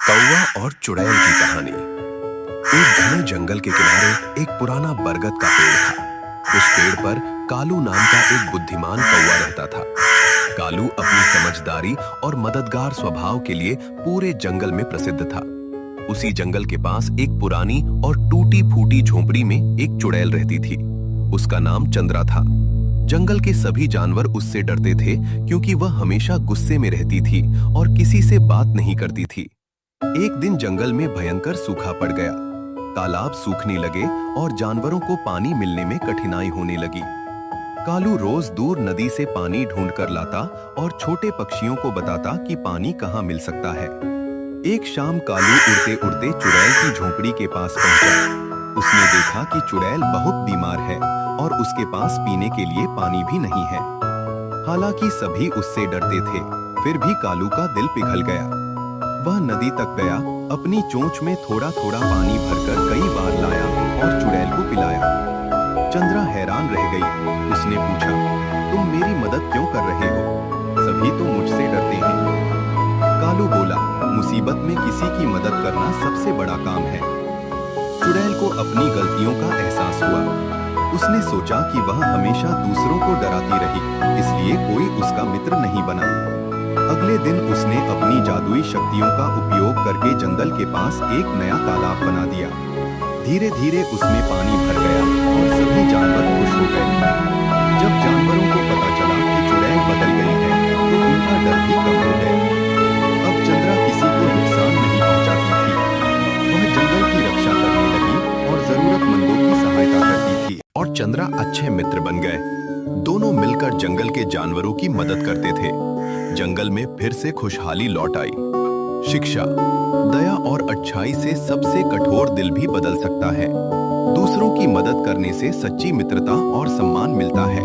कौवा और चुड़ैल की कहानी। एक घने जंगल के किनारे एक पुराना बरगद का पेड़ था। उस पेड़ पर कालू नाम का एक बुद्धिमान कौवा रहता था। कालू अपनी समझदारी और मददगार स्वभाव के लिए पूरे जंगल में प्रसिद्ध था। उसी जंगल के पास एक पुरानी और टूटी फूटी झोपड़ी में एक चुड़ैल रहती थी। उसका नाम चंद्रा था। जंगल के सभी जानवर उससे डरते थे क्योंकि वह हमेशा गुस्से में रहती थी और किसी से बात नहीं करती थी। एक दिन जंगल में भयंकर सूखा पड़ गया। तालाब सूखने लगे और जानवरों को पानी मिलने में कठिनाई होने लगी। कालू रोज दूर नदी से पानी ढूंढ कर लाता और छोटे पक्षियों को बताता कि पानी कहाँ मिल सकता है। एक शाम कालू उड़ते उड़ते चुड़ैल की झोपड़ी के पास पहुंचा। उसने देखा कि चुड़ैल बहुत बीमार है और उसके पास पीने के लिए पानी भी नहीं है। हालांकि सभी उससे डरते थे, फिर भी कालू का दिल पिघल गया। वह नदी तक गया, अपनी चोंच में थोड़ा थोड़ा पानी भरकर कई बार लाया और चुड़ैल को पिलाया। चंद्रा हैरान रह गई। उसने पूछा, तुम मेरी मदद क्यों कर रहे हो? सभी तो मुझसे डरते हैं। कालू बोला, मुसीबत में किसी की मदद करना सबसे बड़ा काम है। चुड़ैल को अपनी गलतियों का एहसास हुआ। उसने सोचा कि वह हमेशा दूसरों को डराती रही, इसलिए कोई उसका मित्र नहीं बना। अगले दिन उसने अपनी जादुई शक्तियों का उपयोग करके जंगल के पास एक नया तालाब बना दिया। धीरे धीरे उसमें पानी भर गया और सभी जानवर खुश हो गए। जब जानवरों को पता चला कि चुड़ैल बदल गई है, तो उनका डर भी कम हो गया। अब चंद्रा किसी को नुकसान नहीं पहुंचाती थी। वह जंगल की रक्षा करने लगी और जरूरतमंदों की सहायता करती थी और चंद्रा अच्छे मित्र बन गए। दोनों मिलकर जंगल के जानवरों की मदद करते थे। जंगल में फिर से खुशहाली लौट आई। शिक्षा, दया और अच्छाई से सबसे कठोर दिल भी बदल सकता है। दूसरों की मदद करने से सच्ची मित्रता और सम्मान मिलता है।